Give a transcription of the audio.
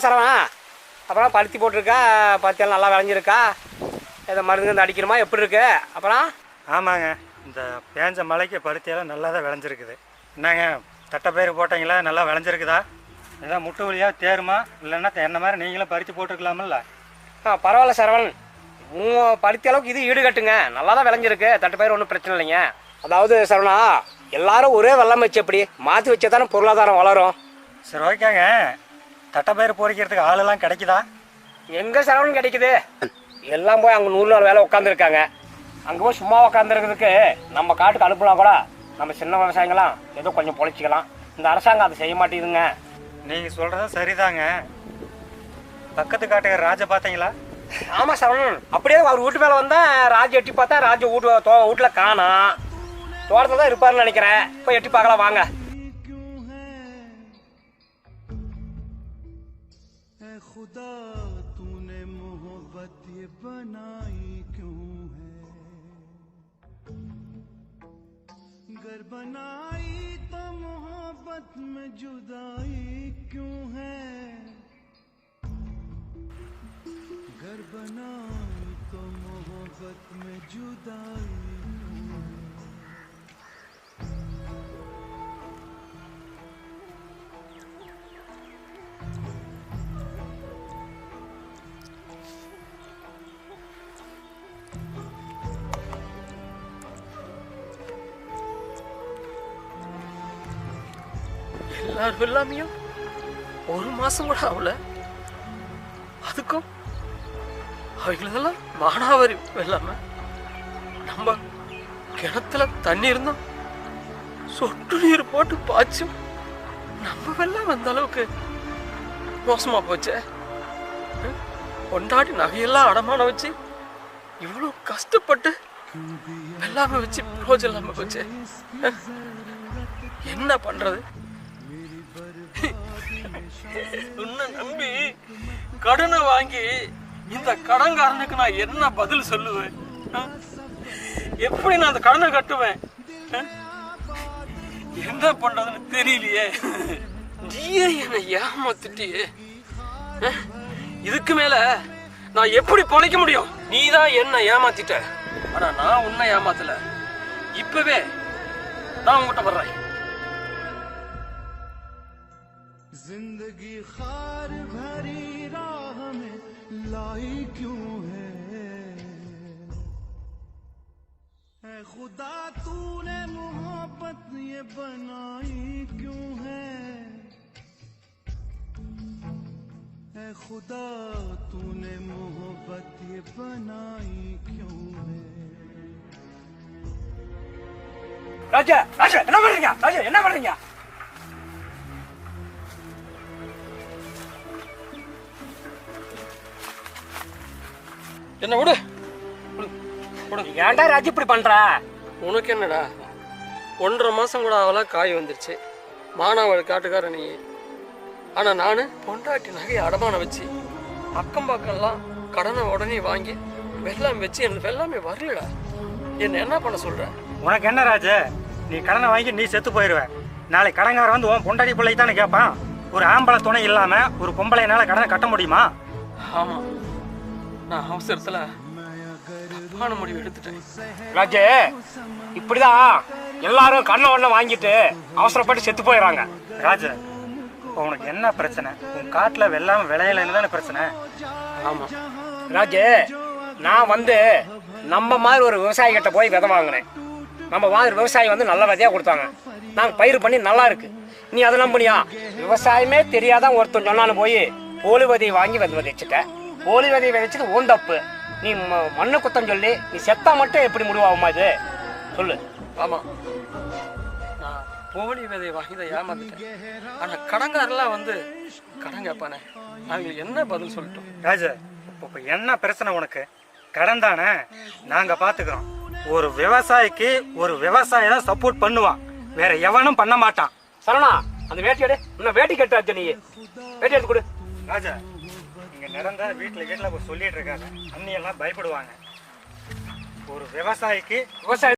சரவணா, அப்புறம் பருத்தி போட்டிருக்கா, பருத்தியெல்லாம் நல்லா விளைஞ்சிருக்கா? இதை மருந்து அடிக்கணுமா, எப்படி இருக்கு? அப்புறம் ஆமாங்க, இந்த பேஞ்ச மழைக்கு பருத்தியெல்லாம் நல்லா தான் விளைஞ்சிருக்குது. என்னங்க, தட்டைப்பயிறு போட்டிங்களா? நல்லா விளைஞ்சிருக்குதா? ஏதாவது முட்டு வழியாக தேருமா? இல்லைன்னா என்ன மாதிரி நீங்களும் பருத்தி போட்டுருக்கலாமில்ல? பரவாயில்ல சரவணன், பருத்தி அளவுக்கு இது ஈடுகட்டுங்க. நல்லா தான் விளைஞ்சிருக்கு. தட்டைப்பயிறு ஒன்றும் பிரச்சனை இல்லைங்க. அதாவது சரவணா, எல்லாரும் ஒரே வெள்ளம் வச்சு எப்படி மாற்றி வச்சா தானே பொருளாதாரம் வளரும். சரி, ஓகேங்க. தட்டைப்பயிறு பொறிக்கிறதுக்கு ஆளெல்லாம் கிடைக்குதா? எங்கே சரவணன் கிடைக்குது? எல்லாம் போய் அங்கே 100 நாள் வேலை உட்காந்துருக்காங்க. அங்கே போய் சும்மா உட்காந்துருக்கிறதுக்கு நம்ம காட்டுக்கு அனுப்பலாம் கூட. நம்ம சின்ன விவசாயிங்களாம் ஏதோ கொஞ்சம் பொழைச்சிக்கலாம். இந்த அரசாங்கம் அதை செய்ய மாட்டேங்குதுங்க. நீங்கள் சொல்கிறதும் சரிதாங்க. பக்கத்து காட்டுக்கார ராஜா பார்த்தீங்களா? ஆமாம் சரவணன், அப்படியே அவர் வீட்டு மேலே வந்தால் ராஜு எட்டி பார்த்தா ராஜு வீட்டில் காணோம். தோட்டத்தில் தான் இருப்பாருன்னு நினைக்கிறேன். இப்போ எட்டி பார்க்கலாம் வாங்க. खुदा तूने मोहब्बत ये बनाई क्यों है, गर बनाई तो मोहब्बत में जुदाई क्यों है, गर बनाई तो मोहब्बत में जुदाई क्यों है। எல்லாரும் வெள்ளாமையும் 1 மாசம் கூட ஆகல. அதுக்கும் அவங்களதெல்லாம் மானாவாரி வெள்ளாம. நம்ம கிணத்துல தண்ணி இருந்தோம், சொட்டு நீர் போட்டு பாய்ச்சும் நம்ம வெள்ளாம அந்த அளவுக்கு மோசமா போச்சே. கொண்டாடி நகையெல்லாம் அடமான வச்சு இவ்வளவு கஷ்டப்பட்டு வெள்ளாம வச்சு ரோஜ் இல்லாம போச்சே. என்ன பண்றது? உன்னை நம்பி கடனை வாங்கி இந்த கடன்காரனுக்கு நான் என்ன பதில் சொல்லுவேன்? எப்படி நான் அந்த கடனை கட்டுவேன்? என்ன பண்றதுன்னு தெரியலையே. நீயே என்னை ஏமாத்திட்டியே. இதுக்கு மேல நான் எப்படி பொழைக்க முடியும்? நீதான் என்ன ஏமாத்திட்ட, ஆனா நான் உன்னை ஏமாத்தல. இப்பவே நான் உங்ககிட்ட வர்றேன். जिंदगी खार भरी राह में लाई क्यों है, ऐ खुदा तूने मोहब्बत ये बनाई क्यों है, ऐ खुदा तूने मोहब्बत ये बनाई क्यों है। ராஜா, ராஜா என்ன பண்றீங்க? ராஜா என்ன பண்றீங்க? என்ன விடு. ஏன்டா ராஜு இப்படி பண்ற? உனக்கு என்னடா, 1.5 மாசம் கூட அவெல்லாம் காய் வந்துருச்சு. மானாவாரி காட்டுக்கார நீ. ஆனா நானு பொண்டாட்டி நகையை அடமான வச்சு அக்கம் பக்கம்லாம் கடனை உடனே வாங்கி வெள்ளாமை வச்சு எனக்கு வெள்ளாமே வரலடா. என்ன பண்ண சொல்ற? உனக்கு என்ன ராஜா, நீ கடனை வாங்கி நீ செத்து போயிடுவ. நாளைக்கு கடன்காரன் வந்து உன் பொண்டாட்டி பிள்ளை தானே கேட்பான். ஒரு ஆம்பளை துணை இல்லாம ஒரு பொம்பளைனால கடனை கட்ட முடியுமா? ஆமா, நான் அவசரத்துல தப்பான முடிவு எடுத்துட்டேன். ராஜு, இப்படிதான் எல்லாரும் கண்ணை ஒண்ண வாங்கிட்டு அவசரப்பட்டு செத்து போயிடறாங்க. ராஜா, இப்போ உனக்கு என்ன பிரச்சனை? உன் காட்டுல வெள்ளாம விளையலன்னு தானே பிரச்சனை? ஆமா ராஜு, நான் வந்து நம்ம மாதிரி ஒரு விவசாயி கிட்ட போய் விதை வாங்கினேன். நம்ம மாதிரி விவசாயி வந்து நல்ல விதையா கொடுத்தாங்க. நாங்கள் பயிர் பண்ணி நல்லா இருக்கு. நீ அதை நம்பினியா? விவசாயமே தெரியாதான் ஒருத்தன் சொன்னாலும் போய் போலி விதையை வாங்கி விதைச்சிட்ட. போலி விதையை விதைச்சது ஓன் தப்பு. நீ மண்ணு குத்தம் சொல்லி நீ செத்தா மட்டும் எப்படி முடிவாகுமா இது? சொல்லு. ஆமா, நான் போலி விதையை வாங்கி தான் ஏமாந்துட்டேன். ஆனா கடங்காரெல்லாம் வந்து கடன் கேட்பானே, நாங்கள் என்ன பதில் சொல்லிட்டோம்? ராஜா, இப்போ என்ன பிரச்சனை உனக்கு? கடன் தானே, நாங்க பாத்துக்கிறோம். ஒரு விவசாயிக்கு ஒரு விவசாயி தான் சப்போர்ட் பண்ணுவான், வேற எவனும் பண்ண மாட்டான். சரணா, அந்த வேட்டியோட இன்னும் வேட்டி கட்டாச்சு. நீ வேட்டி எடுத்து கொடு. ராஜா, இங்க நடந்தா வீட்டுல சொல்லிட்டு இருக்காங்க, அண்ணியெல்லாம் பயப்படுவாங்க. ஒரு விவசாயிக்கு விவசாய